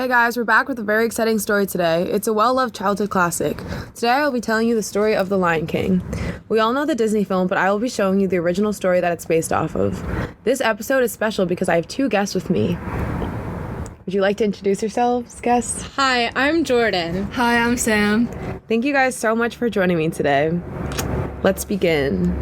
Hey guys, we're back with a very exciting story today. It's a well-loved childhood classic. Today I will be telling you the story of The Lion King. We all know the Disney film, but I will be showing you the original story that it's based off of. This episode is special because I have two guests with me. Would you like to introduce yourselves, guests? Hi, I'm Jordan. Hi, I'm Sam. Thank you guys so much for joining me today. Let's begin.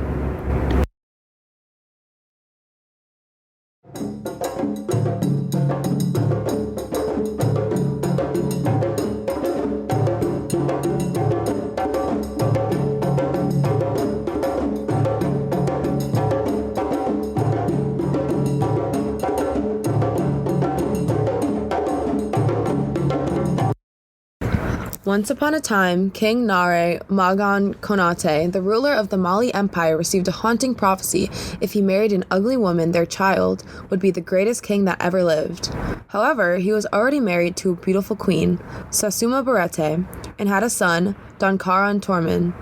Once upon a time, King Nare Magan Konate, the ruler of the Mali Empire, received a haunting prophecy. If he married an ugly woman, their child would be the greatest king that ever lived. However, he was already married to a beautiful queen, Sasuma Barete, and had a son, Dankaran Torman.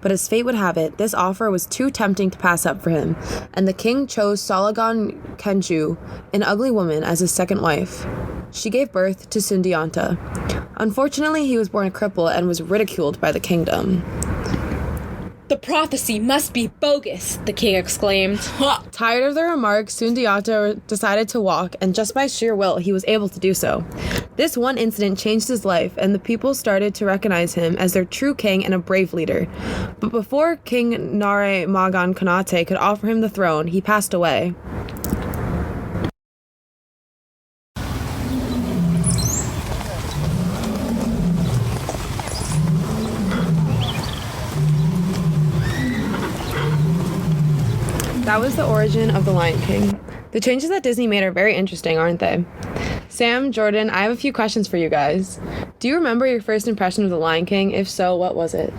But as fate would have it, this offer was too tempting to pass up for him, and the king chose Salagan Kenju, an ugly woman, as his second wife. She gave birth to Sundiata. Unfortunately, he was born a cripple and was ridiculed by the kingdom. The prophecy must be bogus, the king exclaimed. Tired of the remarks, Sundiata decided to walk, and just by sheer will, he was able to do so. This one incident changed his life, and the people started to recognize him as their true king and a brave leader. But before King Nare Magan Konate could offer him the throne, he passed away. That was the origin of The Lion King. The changes that Disney made are very interesting, aren't they? Sam, Jordan, I have a few questions for you guys. Do you remember your first impression of The Lion King? If so, what was it?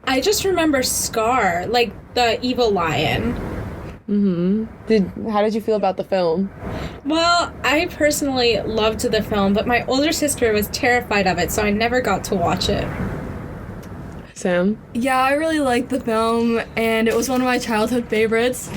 I just remember Scar, like the evil lion. How did you feel about the film? Well, I personally loved the film, but my older sister was terrified of it, so I never got to watch it. Sam? Yeah, I really liked the film, and it was one of my childhood favorites.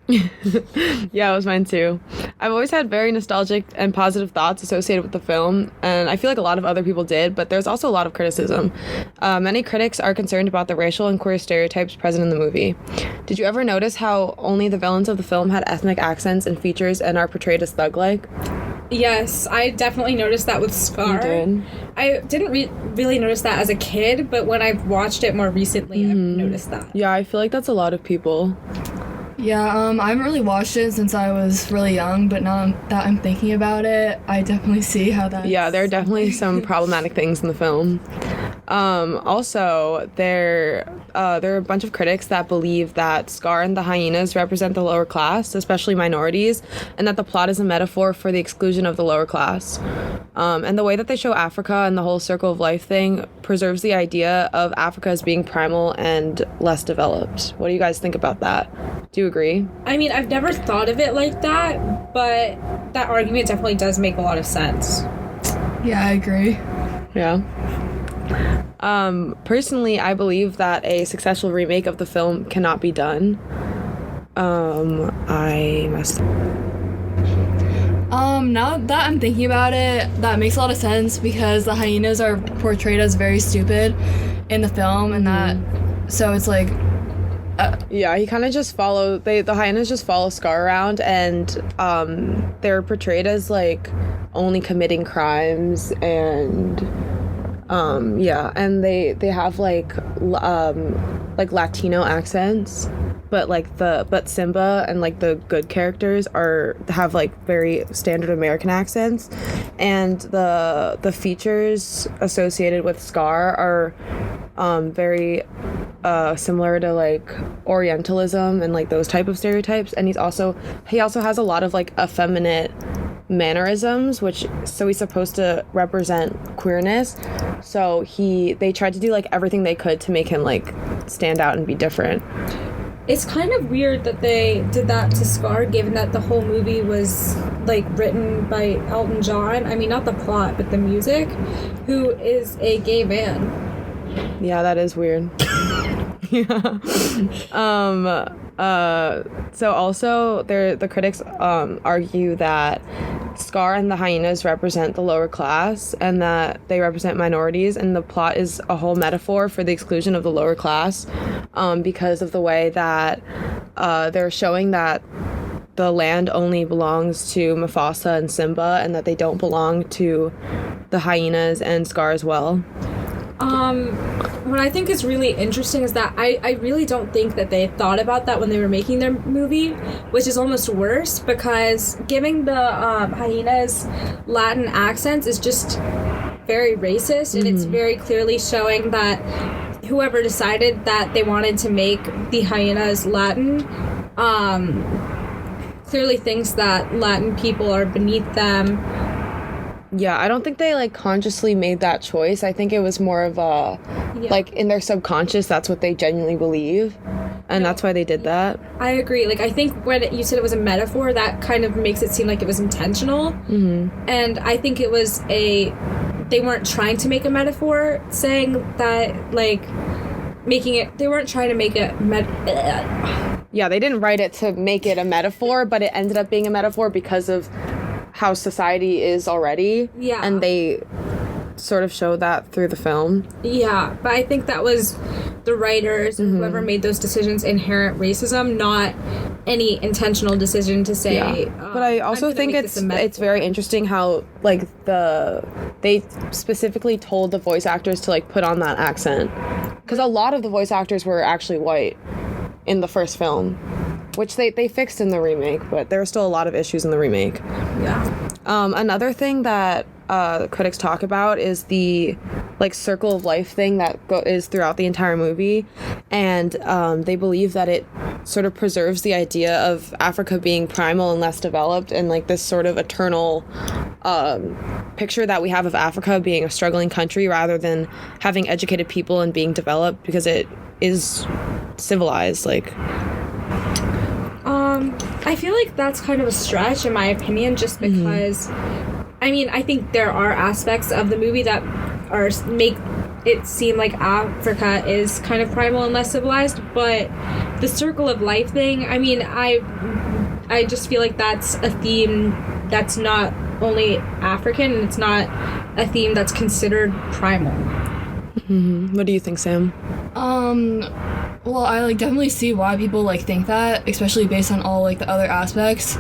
Yeah, it was mine too. I've always had very nostalgic and positive thoughts associated with the film, and I feel like a lot of other people did, but there's also a lot of criticism. Many critics are concerned about the racial and queer stereotypes present in the movie. Did you ever notice how only the villains of the film had ethnic accents and features and are portrayed as thug-like? Yes, I definitely noticed that with Scar. You did? I didn't really notice that as a kid, but when I've watched it more recently, I've noticed that. Yeah, I feel like that's a lot of people. Yeah, I haven't really watched it since I was really young, but now that I'm thinking about it, I definitely see how that. Yeah, there are definitely some problematic things in the film. Also, there are a bunch of critics that believe that Scar and the hyenas represent the lower class, especially minorities, and that the plot is a metaphor for the exclusion of the lower class. And the way that they show Africa and the whole circle of life thing preserves the idea of Africa as being primal and less developed. What do you guys think about that? Do you agree? I mean, I've never thought of it like that, but that argument definitely does make a lot of sense. Yeah, I agree. Yeah. Personally, I believe that a successful remake of the film cannot be done. Now that I'm thinking about it, that makes a lot of sense because the hyenas are portrayed as very stupid in the film, and that, so it's like... Yeah, he kind of just the hyenas just follow Scar around, and they're portrayed as like only committing crimes, and and they have like Latino accents, but Simba and like the good characters have like very standard American accents, and the features associated with Scar are very similar to like Orientalism and like those type of stereotypes, and he also has a lot of like effeminate mannerisms, so he's supposed to represent queerness, so they tried to do like everything they could to make him like stand out and be different. It's kind of weird that they did that to Scar, given that the whole movie was like written by Elton John. I mean, not the plot, but the music, who is a gay man. Yeah, that is weird. Yeah. So also the critics argue that Scar and the hyenas represent the lower class and that they represent minorities, and the plot is a whole metaphor for the exclusion of the lower class, because of the way that they're showing that the land only belongs to Mufasa and Simba, and that they don't belong to the hyenas and Scar as well. What I think is really interesting is that I really don't think that they thought about that when they were making their movie, which is almost worse, because giving the hyenas Latin accents is just very racist, and it's very clearly showing that whoever decided that they wanted to make the hyenas Latin clearly thinks that Latin people are beneath them. Yeah, I don't think they like consciously made that choice. I think it was more of a like in their subconscious, that's what they genuinely believe, and that's why they did that. I agree. Like, I think when you said it was a metaphor, that kind of makes it seem like it was intentional. And I think it was they weren't trying to make a metaphor, saying that, like, they weren't trying to make it Yeah, they didn't write it to make it a metaphor, but it ended up being a metaphor because of how society is already. Yeah. And they sort of show that through the film. Yeah, but I think that was the writers and whoever made those decisions inherent racism, not any intentional decision to say. Yeah. But I also think it's very interesting how like they specifically told the voice actors to like put on that accent, because a lot of the voice actors were actually white in the first film, which they fixed in the remake, but there are still a lot of issues in the remake. Yeah. Another thing that critics talk about is the like circle of life thing that is throughout the entire movie, and they believe that it sort of preserves the idea of Africa being primal and less developed, and like this sort of eternal picture that we have of Africa being a struggling country rather than having educated people and being developed, because it is civilized. Like, I feel like that's kind of a stretch in my opinion, just because I mean, I think there are aspects of the movie that make it seem like Africa is kind of primal and less civilized, but the circle of life thing, I mean, I just feel like that's a theme that's not only African, and it's not a theme that's considered primal. What do you think, Sam? Well, I like definitely see why people like think that, especially based on all like the other aspects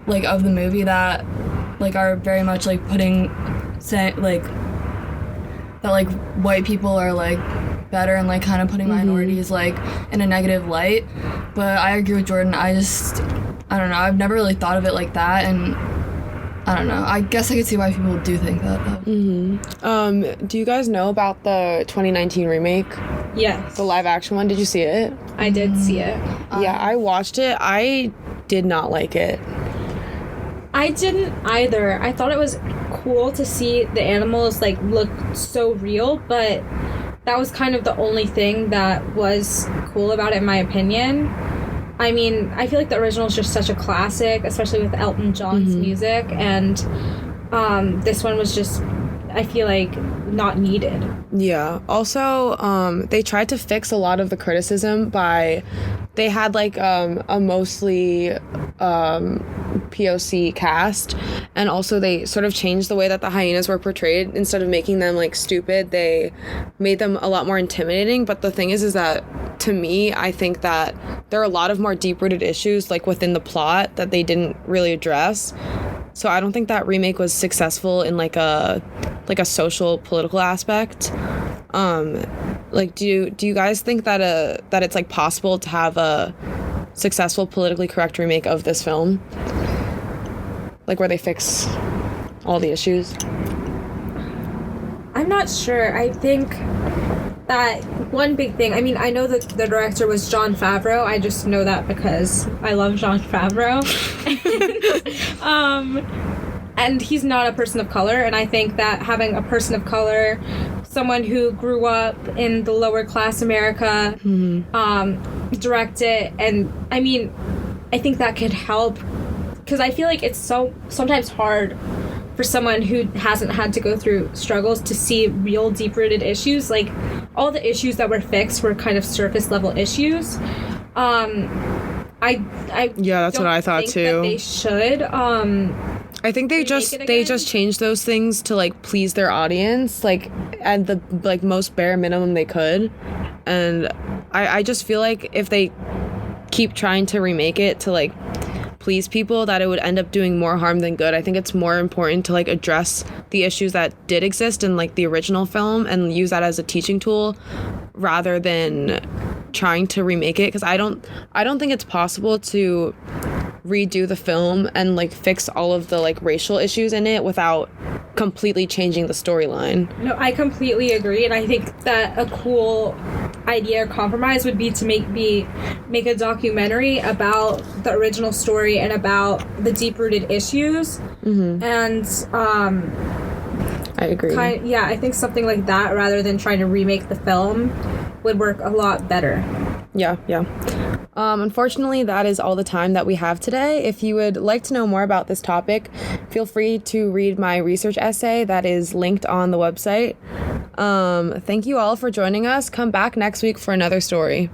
like of the movie that like are very much like saying like that like white people are like better and like kind of putting minorities like in a negative light. But I agree with Jordan. I don't know, I've never really thought of it like that, and I don't know. I guess I could see why people do think that, though. Do you guys know about the 2019 remake? Yes. The live action one? Did you see it? I did see it. Yeah, I watched it. I did not like it. I didn't either. I thought it was cool to see the animals like look so real, but that was kind of the only thing that was cool about it, in my opinion. I mean, I feel like the original is just such a classic, especially with Elton John's music, and this one was just, I feel like, not needed. Yeah. Also, they tried to fix a lot of the criticism by, they had like a mostly POC cast, and also they sort of changed the way that the hyenas were portrayed. Instead of making them like stupid, they made them a lot more intimidating. But the thing is that to me, I think that there are a lot of more deep-rooted issues like within the plot that they didn't really address. So I don't think that remake was successful in like a social political aspect. Like, do you guys think that that it's like possible to have a successful politically correct remake of this film, like where they fix all the issues? I'm not sure. I think that one big thing, I mean, I know that the director was Jon Favreau. I just know that because I love Jon Favreau. And he's not a person of color, and I think that having a person of color, someone who grew up in the lower class America, direct it, and I mean, I think that could help, because I feel like it's sometimes hard for someone who hasn't had to go through struggles to see real deep-rooted issues. Like, all the issues that were fixed were kind of surface level issues. Yeah, that's what don't I thought think too. That they should. I think they just changed those things to like please their audience, like at the like most bare minimum they could, and I just feel like if they keep trying to remake it to like please people, that it would end up doing more harm than good. I think it's more important to like address the issues that did exist in like the original film and use that as a teaching tool rather than trying to remake it, because I don't think it's possible to redo the film and like fix all of the like racial issues in it without completely changing the storyline. No, I completely agree, and I think that a cool idea or compromise would be to make a documentary about the original story and about the deep-rooted issues. And I agree. I think something like that rather than trying to remake the film would work a lot better. Yeah. Unfortunately, that is all the time that we have today. If you would like to know more about this topic, feel free to read my research essay that is linked on the website. Thank you all for joining us. Come back next week for another story.